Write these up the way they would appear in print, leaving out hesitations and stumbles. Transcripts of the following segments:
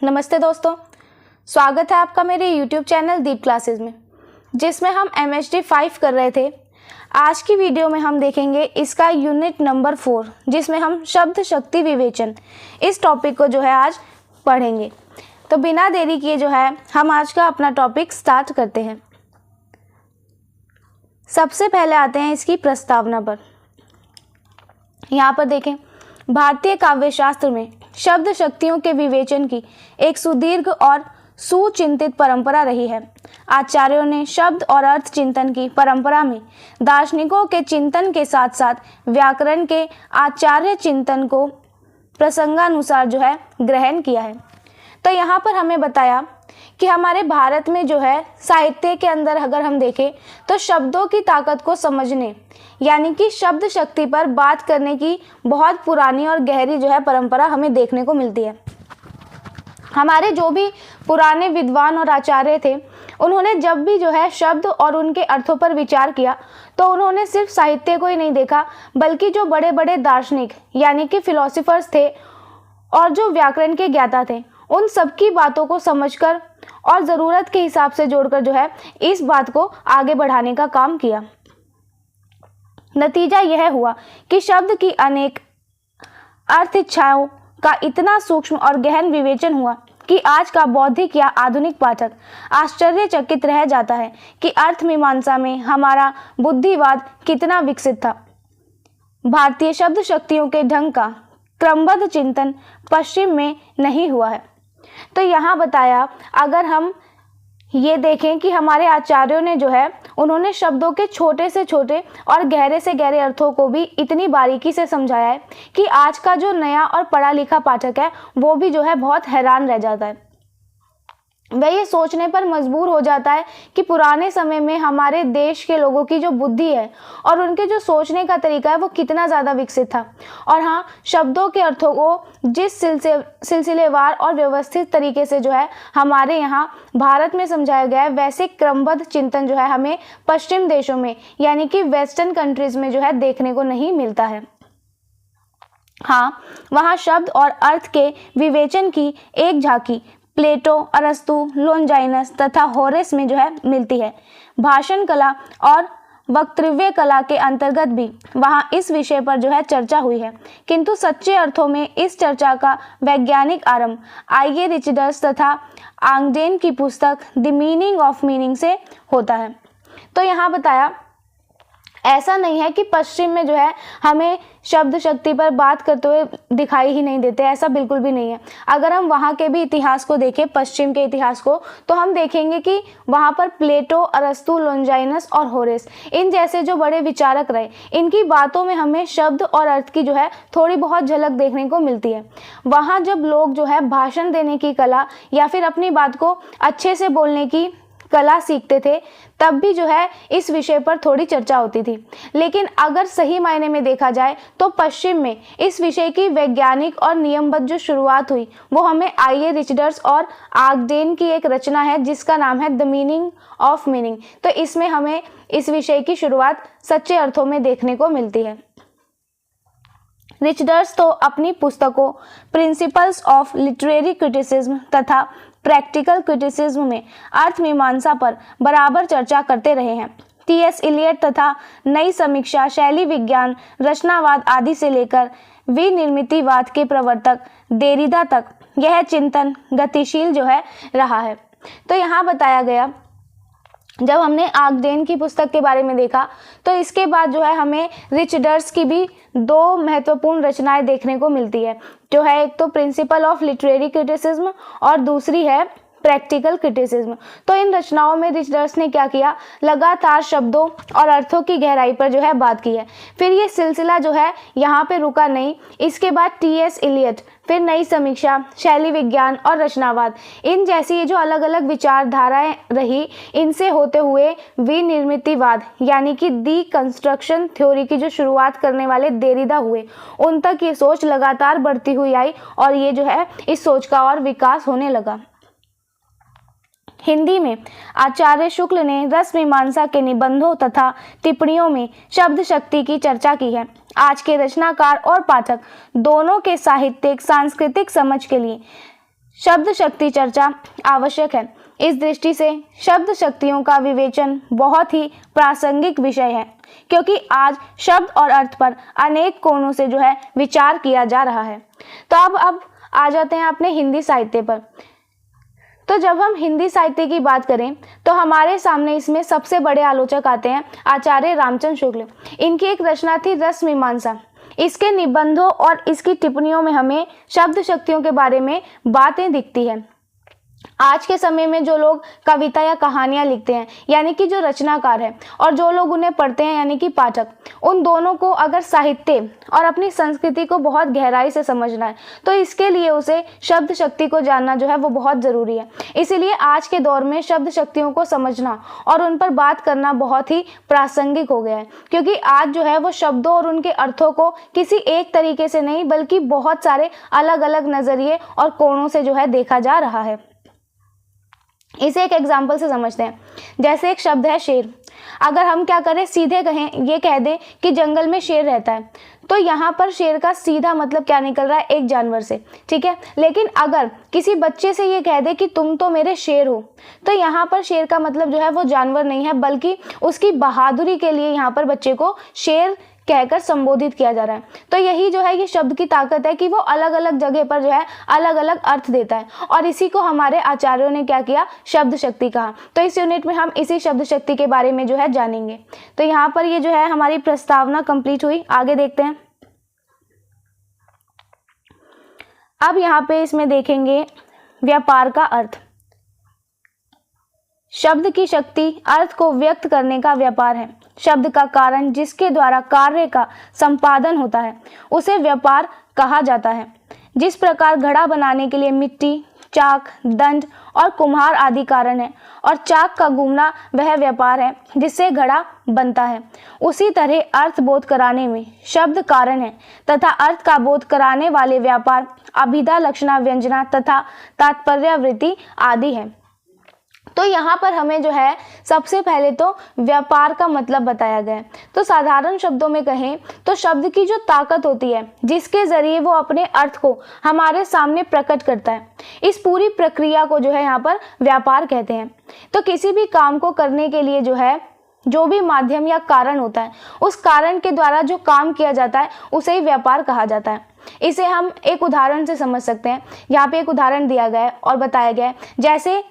नमस्ते दोस्तों, स्वागत है आपका मेरे YouTube चैनल दीप क्लासेस में, जिसमें हम MHD 5 कर रहे थे। आज की वीडियो में हम देखेंगे इसका यूनिट नंबर 4, जिसमें हम शब्द शक्ति विवेचन इस टॉपिक को आज पढ़ेंगे। तो बिना देरी किए हम आज का अपना टॉपिक स्टार्ट करते हैं। सबसे पहले आते हैं इसकी प्रस्तावना पर। यहाँ पर देखें, भारतीय काव्यशास्त्र में शब्द शक्तियों के विवेचन की एक सुदीर्घ और सुचिंतित परंपरा रही है। आचार्यों ने शब्द और अर्थ चिंतन की परंपरा में दार्शनिकों के चिंतन के साथ साथ व्याकरण के आचार्य चिंतन को प्रसंगानुसार ग्रहण किया है। तो यहाँ पर हमें बताया कि हमारे भारत में साहित्य के अंदर अगर हम देखें तो शब्दों की ताकत को समझने यानी कि शब्द शक्ति पर बात करने की बहुत पुरानी और गहरी परंपरा हमें देखने को मिलती है। हमारे जो भी पुराने विद्वान और आचार्य थे, उन्होंने जब भी शब्द और उनके अर्थों पर विचार किया तो उन्होंने सिर्फ साहित्य को ही नहीं देखा, बल्कि जो बड़े बड़े दार्शनिक यानी कि फिलोसोफर्स थे और जो व्याकरण के ज्ञाता थे, उन सबकी बातों को समझकर और ज़रूरत के हिसाब से जोड़कर इस बात को आगे बढ़ाने का काम किया। नतीजा यह हुआ कि शब्द की अनेक अर्थ इच्छाओं का इतना सूक्ष्म और गहन विवेचन हुआ कि आज का बौद्धिक या आधुनिक पाठक आश्चर्यचकित रह जाता है कि अर्थ मीमांसा में हमारा बुद्धिवाद कितना विकसित था। भारतीय शब्द शक्तियों के ढंग का क्रमबद्ध चिंतन पश्चिम में नहीं हुआ है। तो यहाँ बताया, अगर हम ये देखें कि हमारे आचार्यों ने उन्होंने शब्दों के छोटे से छोटे और गहरे से गहरे अर्थों को भी इतनी बारीकी से समझाया है कि आज का जो नया और पढ़ा लिखा पाठक है वो भी बहुत हैरान रह जाता है। वह ये सोचने पर मजबूर हो जाता है कि पुराने समय में हमारे देश के लोगों की जो बुद्धि है और उनके जो सोचने का तरीका है वो कितना ज़्यादा विकसित था। और हाँ, शब्दों के अर्थों को जिस सिलसिलेवार और व्यवस्थित तरीके से हमारे यहाँ भारत में समझाया गया है, वैसे क्रमबद्ध चिंतन हमें पश्चिम देशों में यानी कि वेस्टर्न कंट्रीज में देखने को नहीं मिलता है। हाँ, वहाँ शब्द और अर्थ के विवेचन की एक झांकी प्लेटो, अरस्तु, लोनजाइनस तथा होरेस में मिलती है। भाषण कला और वक्तृव्य कला के अंतर्गत भी वहाँ इस विषय पर चर्चा हुई है, किंतु सच्चे अर्थों में इस चर्चा का वैज्ञानिक आरंभ आईए रिचर्ड्स तथा आंगडेन की पुस्तक द मीनिंग ऑफ मीनिंग से होता है। तो यहाँ बताया, ऐसा नहीं है कि पश्चिम में हमें शब्द शक्ति पर बात करते हुए दिखाई ही नहीं देते, ऐसा बिल्कुल भी नहीं है। अगर हम वहाँ के भी इतिहास को देखें, पश्चिम के इतिहास को, तो हम देखेंगे कि वहाँ पर प्लेटो, अरस्तु, लोनजाइनस और होरेस इन जैसे जो बड़े विचारक रहे, इनकी बातों में हमें शब्द और अर्थ की थोड़ी बहुत झलक देखने को मिलती है। वहाँ जब लोग भाषण देने की कला या फिर अपनी बात को अच्छे से बोलने की कला सीखते थे, तब भी इस विषय पर थोड़ी चर्चा होती थी। लेकिन अगर सही मायने में देखा जाए तो पश्चिम में इस विषय की वैज्ञानिक और नियमबद्ध जो शुरुआत हुई वो हमें आईए रिचर्ड्स और आगडेन की एक रचना है जिसका नाम है द मीनिंग ऑफ मीनिंग। तो इसमें हमें इस विषय की शुरुआत सच्चे अर्थों में देखने को मिलती है। रिचर्ड्स तो अपनी पुस्तकों प्रिंसिपल्स ऑफ लिटरेरी क्रिटिसिज्म तथा प्रैक्टिकल क्रिटिसिज्म में अर्थ मीमांसा पर बराबर चर्चा करते रहे हैं। टी.एस. इलियट तथा नई समीक्षा, शैली विज्ञान, रचनावाद आदि से लेकर विनिर्मितिवाद के प्रवर्तक देरिदा तक यह चिंतन गतिशील रहा है। तो यहाँ बताया गया, जब हमने आगडेन की पुस्तक के बारे में देखा तो इसके बाद हमें रिचर्ड्स की भी दो महत्वपूर्ण रचनाएं देखने को मिलती है, एक तो प्रिंसिपल ऑफ लिटरेरी क्रिटिसिज्म और दूसरी है प्रैक्टिकल क्रिटिसिज्म। तो इन रचनाओं में रिचर्ड्स ने क्या किया, लगातार शब्दों और अर्थों की गहराई पर बात की है। फिर ये सिलसिला यहाँ पे रुका नहीं। इसके बाद टी.एस. इलियट, फिर नई समीक्षा, शैली विज्ञान और रचनावाद, इन जैसी ये जो अलग अलग विचारधाराएं रही, इनसे होते हुए विनिर्मितिवाद यानी कि दी कंस्ट्रक्शन थ्योरी की जो शुरुआत करने वाले देरिदा हुए, उन तक ये सोच लगातार बढ़ती हुई आई और ये इस सोच का और विकास होने लगा। हिंदी में आचार्य शुक्ल ने रस मीमांसा के निबंधों तथा टिप्पणियों में शब्द शक्ति की चर्चा की है। आज के रचनाकार और पाठक दोनों के साहित्यिक सांस्कृतिक समझ के लिए शब्द शक्ति चर्चा आवश्यक है। इस दृष्टि से शब्द शक्तियों का विवेचन बहुत ही प्रासंगिक विषय है, क्योंकि आज शब्द और अर्थ पर अनेक कोणों से जो है विचार किया जा रहा है। तो अब आ जाते हैं अपने हिंदी साहित्य पर। तो जब हम हिंदी साहित्य की बात करें तो हमारे सामने इसमें सबसे बड़े आलोचक आते हैं आचार्य रामचंद्र शुक्ल। इनकी एक रचना थी रस मीमांसा। इसके निबंधों और इसकी टिप्पणियों में हमें शब्द शक्तियों के बारे में बातें दिखती है। आज के समय में जो लोग कविता या कहानियां लिखते हैं, यानी कि जो रचनाकार है, और जो लोग उन्हें पढ़ते हैं यानी कि पाठक, उन दोनों को अगर साहित्य और अपनी संस्कृति को बहुत गहराई से समझना है तो इसके लिए उसे शब्द शक्ति को जानना जो है वो बहुत ज़रूरी है। इसीलिए आज के दौर में शब्द शक्तियों को समझना और उन पर बात करना बहुत ही प्रासंगिक हो गया है, क्योंकि आज जो है वो शब्दों और उनके अर्थों को किसी एक तरीके से नहीं बल्कि बहुत सारे अलग अलग नज़रिए और कोणों से जो है देखा जा रहा है। इसे एक एग्जाम्पल से समझते हैं। जैसे एक शब्द है शेर। अगर हम क्या करें, सीधे कहें, ये कह दें कि जंगल में शेर रहता है, तो यहाँ पर शेर का सीधा मतलब क्या निकल रहा है, एक जानवर से, ठीक है। लेकिन अगर किसी बच्चे से ये कह दे कि तुम तो मेरे शेर हो, तो यहाँ पर शेर का मतलब जो है वो जानवर नहीं है, बल्कि उसकी बहादुरी के लिए यहाँ पर बच्चे को शेर कहकर संबोधित किया जा रहा है। तो यही जो है ये शब्द की ताकत है कि वो अलग अलग जगह पर जो है अलग अलग अर्थ देता है, और इसी को हमारे आचार्यों ने क्या किया, शब्द शक्ति कहा। तो इस यूनिट में हम इसी शब्द शक्ति के बारे में जो है जानेंगे। तो यहाँ पर ये जो है हमारी प्रस्तावना कंप्लीट हुई। आगे देखते हैं। अब यहाँ पे इसमें देखेंगे व्यापार का अर्थ। शब्द की शक्ति अर्थ को व्यक्त करने का व्यापार है। शब्द का कारण जिसके द्वारा कार्य का संपादन होता है उसे व्यापार कहा जाता है। जिस प्रकार घड़ा बनाने के लिए मिट्टी, चाक, दंड और कुम्हार आदि कारण है, और चाक का घूमना वह व्यापार है जिससे घड़ा बनता है, उसी तरह अर्थ बोध कराने में शब्द कारण है तथा अर्थ का बोध कराने वाले व्यापार अभिधा, लक्षणा, व्यंजना तथा तात्पर्यावृत्ति आदि है। तो यहाँ पर हमें जो है सबसे पहले तो व्यापार का मतलब बताया गया है। तो साधारण शब्दों में कहें तो शब्द की जो ताकत होती है जिसके जरिए वो अपने अर्थ को हमारे सामने प्रकट करता है, इस पूरी प्रक्रिया को जो है यहाँ पर व्यापार कहते हैं। तो किसी भी काम को करने के लिए जो है जो भी माध्यम या कारण होता है, उस कारण के द्वारा जो काम किया जाता है उसे ही व्यापार कहा जाता है। इसे हम एक उदाहरण से समझ सकते हैं। यहाँ पे एक उदाहरण दिया गया है और बताया गया है, जैसे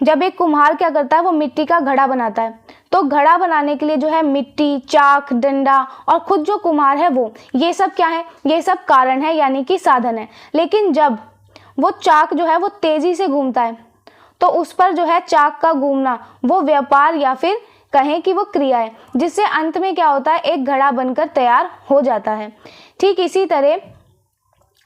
जब एक कुम्हार क्या करता है, वो मिट्टी का घड़ा बनाता है। तो घड़ा बनाने के लिए जो है मिट्टी, चाक, डंडा और खुद जो कुम्हार है वो, ये सब क्या है, ये सब कारण है यानी कि साधन है। लेकिन जब वो चाक जो है वो तेजी से घूमता है तो उस पर जो है चाक का घूमना वो व्यापार या फिर कहें कि वो क्रिया है, जिससे अंत में क्या होता है, एक घड़ा बनकर तैयार हो जाता है। ठीक इसी तरह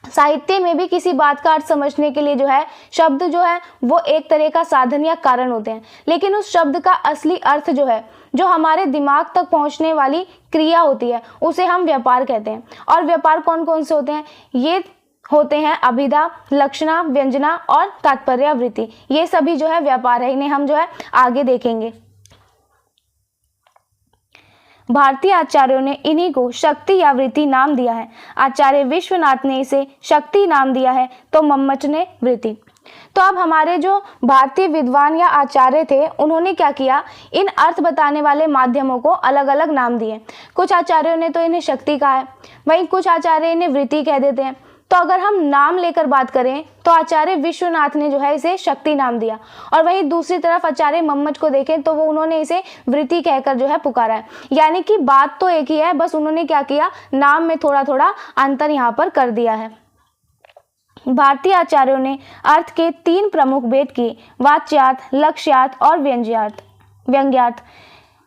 साहित्य में भी किसी बात का अर्थ समझने के लिए जो है शब्द जो है वो एक तरह का साधन या कारण होते हैं, लेकिन उस शब्द का असली अर्थ जो है, जो हमारे दिमाग तक पहुंचने वाली क्रिया होती है, उसे हम व्यापार कहते हैं। और व्यापार कौन कौन से होते हैं, ये होते हैं अभिधा, लक्षणा, व्यंजना और तात्पर्यावृत्ति। ये सभी जो है व्यापार है, इन्हें हम जो है आगे देखेंगे। भारतीय आचार्यों ने इन्हीं को शक्ति या वृत्ति नाम दिया है। आचार्य विश्वनाथ ने इसे शक्ति नाम दिया है तो मम्मट ने वृत्ति। तो अब हमारे जो भारतीय विद्वान या आचार्य थे उन्होंने क्या किया, इन अर्थ बताने वाले माध्यमों को अलग अलग नाम दिए। कुछ आचार्यों ने तो इन्हें शक्ति कहा है, वहीं कुछ आचार्य इन्हें वृत्ति कह देते हैं। तो अगर हम नाम लेकर बात करें तो आचार्य विश्वनाथ ने जो है इसे शक्ति नाम दिया, और वहीं दूसरी तरफ आचार्य मम्मट को देखें तो वो उन्होंने इसे वृत्ति कहकर जो है पुकारा है। यानी कि बात तो एक ही है, बस उन्होंने क्या किया, नाम में थोड़ा थोड़ा अंतर यहाँ पर कर दिया है। भारतीय आचार्यों ने अर्थ के 3 प्रमुख भेद किए, वाच्यार्थ, लक्ष्यार्थ और व्यंग्यार्थ।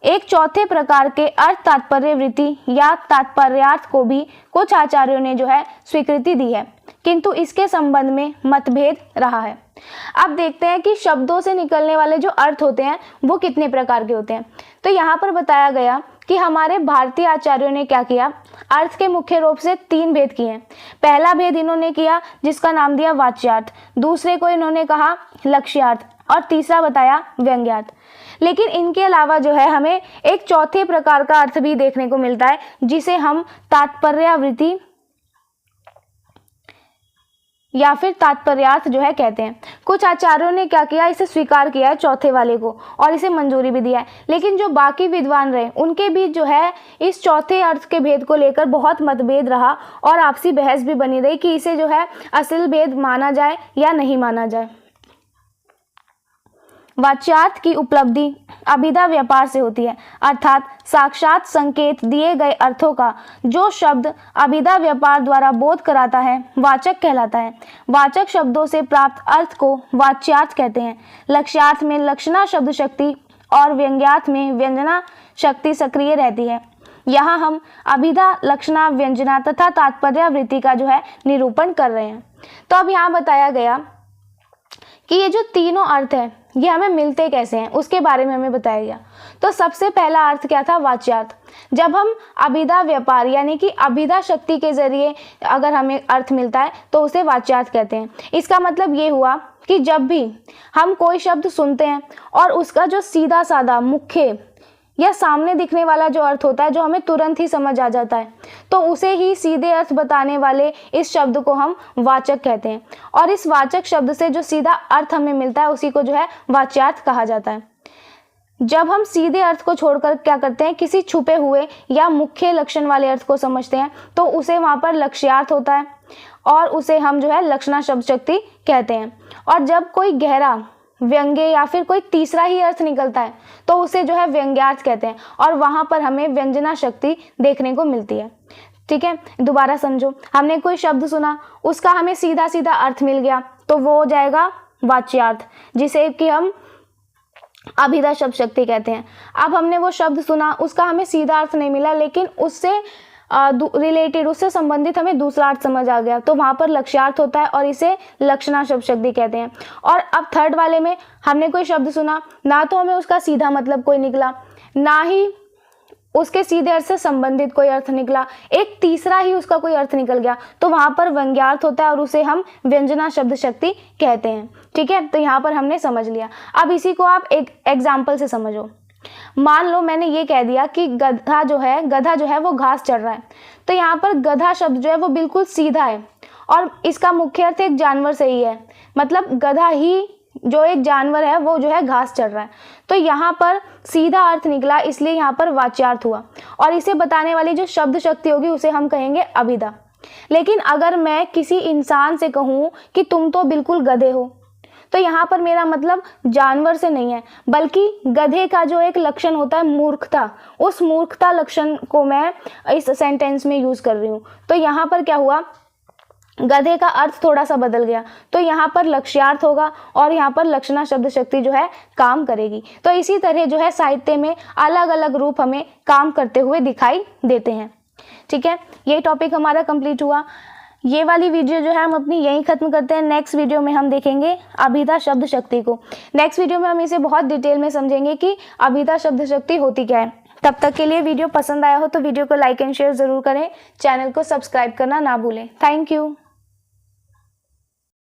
एक चौथे प्रकार के अर्थ तात्पर्य वृत्ति या तात्पर्यार्थ को भी कुछ आचार्यों ने जो है स्वीकृति दी है, किंतु इसके संबंध में मतभेद रहा है। अब देखते हैं कि शब्दों से निकलने वाले जो अर्थ होते हैं वो कितने प्रकार के होते हैं। तो यहाँ पर बताया गया कि हमारे भारतीय आचार्यों ने क्या किया, अर्थ के मुख्य रूप से 3 भेद किए हैं। पहला भेद इन्होंने किया जिसका नाम दिया वाच्यार्थ, दूसरे को इन्होंने कहा लक्ष्यार्थ और तीसरा बताया व्यंग्यार्थ। लेकिन इनके अलावा जो है हमें एक चौथे प्रकार का अर्थ भी देखने को मिलता है जिसे हम तात्पर्यावृत्ति या फिर तात्पर्यार्थ जो है कहते हैं। कुछ आचार्यों ने क्या किया, इसे स्वीकार किया है चौथे वाले को और इसे मंजूरी भी दिया है, लेकिन जो बाकी विद्वान रहे उनके बीच जो है इस चौथे अर्थ के भेद को लेकर बहुत मतभेद रहा और आपसी बहस भी बनी रही कि इसे जो है असल भेद माना जाए या नहीं माना जाए। वाच्यार्थ की उपलब्धि अभिधा व्यापार से होती है, अर्थात साक्षात संकेत दिए गए अर्थों का जो शब्द अभिधा व्यापार द्वारा बोध कराता है वाचक कहलाता है। वाचक शब्दों से प्राप्त अर्थ को वाच्यार्थ कहते हैं। लक्ष्यार्थ में लक्षणा शब्द शक्ति और व्यंग्यार्थ में व्यंजना शक्ति सक्रिय रहती है। यहाँ हम अभिधा, लक्षणा, व्यंजना तथा तात्पर्यावृत्ति का जो है निरूपण कर रहे हैं। तो अब यहाँ बताया गया कि ये जो तीनों अर्थ है ये हमें मिलते कैसे हैं, उसके बारे में हमें बताया गया। तो सबसे पहला अर्थ क्या था, वाच्यार्थ। जब हम अभिधा व्यापार यानी कि अभिधा शक्ति के जरिए अगर हमें अर्थ मिलता है तो उसे वाच्यार्थ कहते हैं। इसका मतलब ये हुआ कि जब भी हम कोई शब्द सुनते हैं और उसका जो सीधा साधा मुख्य या सामने दिखने वाला जो अर्थ होता है जो हमें तुरंत ही समझ आ जाता है, तो उसे ही सीधे अर्थ बताने वाले इस शब्द को हम वाचक कहते हैं। और इस वाचक शब्द से जो सीधा अर्थ हमें मिलता है उसी को जो है वाच्यार्थ कहा जाता है। जब हम सीधे अर्थ को छोड़कर क्या करते हैं, किसी छुपे हुए या मुख्य लक्षण वाले अर्थ को समझते हैं तो उसे वहाँ पर लक्ष्यार्थ होता है और उसे हम जो है लक्षणा शब्द शक्ति कहते हैं। और जब कोई गहरा व्यंग्य या फिर कोई तीसरा ही अर्थ निकलता है तो उसे जो है व्यंग्यार्थ कहते हैं और वहां पर हमें व्यंजना शक्ति देखने को मिलती है। ठीक है, दोबारा समझो, हमने कोई शब्द सुना, उसका हमें सीधा सीधा अर्थ मिल गया तो वो हो जाएगा वाच्यार्थ, जिसे कि हम अभिधा शब्द शक्ति कहते हैं। अब हमने वो शब्द सुना, उसका हमें सीधा अर्थ नहीं मिला लेकिन उससे रिलेटेड, उससे संबंधित हमें दूसरा अर्थ समझ आ गया तो वहां पर लक्ष्यार्थ होता है और इसे लक्षणा शब्द शक्ति कहते हैं। और अब थर्ड वाले में हमने कोई शब्द सुना, ना तो हमें उसका सीधा मतलब कोई निकला, ना ही उसके सीधे अर्थ से संबंधित कोई अर्थ निकला, एक तीसरा ही उसका कोई अर्थ निकल गया तो वहां पर व्यंग्यार्थ होता है और उसे हम व्यंजना शब्द शक्ति कहते हैं। ठीक है, तो यहाँ पर हमने समझ लिया। अब इसी को आप एक एग्जाम्पल से समझो। मान लो मैंने ये कह दिया कि गधा जो है वो घास चढ़ रहा है, तो यहाँ पर गधा शब्द जो है वो बिल्कुल सीधा है और इसका मुख्य अर्थ एक जानवर से ही है, मतलब गधा ही जो एक जानवर है वो जो है घास चढ़ रहा है, तो यहाँ पर सीधा अर्थ निकला, इसलिए यहाँ पर वाच्यार्थ हुआ और इसे बताने वाली जो शब्द शक्ति होगी उसे हम कहेंगे अभिधा। लेकिन अगर मैं किसी इंसान से कहूँ कि तुम तो बिल्कुल गधे हो, तो यहाँ पर मेरा मतलब जानवर से नहीं है बल्कि गधे का जो एक लक्षण होता है मूर्खता, उस मूर्खता लक्षण को मैं इस सेंटेंस में यूज कर रही हूँ। तो यहाँ पर क्या हुआ, गधे का अर्थ थोड़ा सा बदल गया, तो यहाँ पर लक्ष्यार्थ होगा और यहाँ पर लक्षणा शब्द शक्ति जो है काम करेगी। तो इसी तरह जो है साहित्य में अलग अलग रूप हमें काम करते हुए दिखाई देते हैं। ठीक है, ये टॉपिक हमारा कंप्लीट हुआ। ये वाली वीडियो जो है हम अपनी यहीं खत्म करते हैं। नेक्स्ट वीडियो में हम देखेंगे अभिधा शब्द शक्ति को। नेक्स्ट वीडियो में हम इसे बहुत डिटेल में समझेंगे कि अभिधा शब्द शक्ति होती क्या है। तब तक के लिए वीडियो पसंद आया हो तो वीडियो को लाइक एंड शेयर जरूर करें, चैनल को सब्सक्राइब करना ना भूलें। Thank you.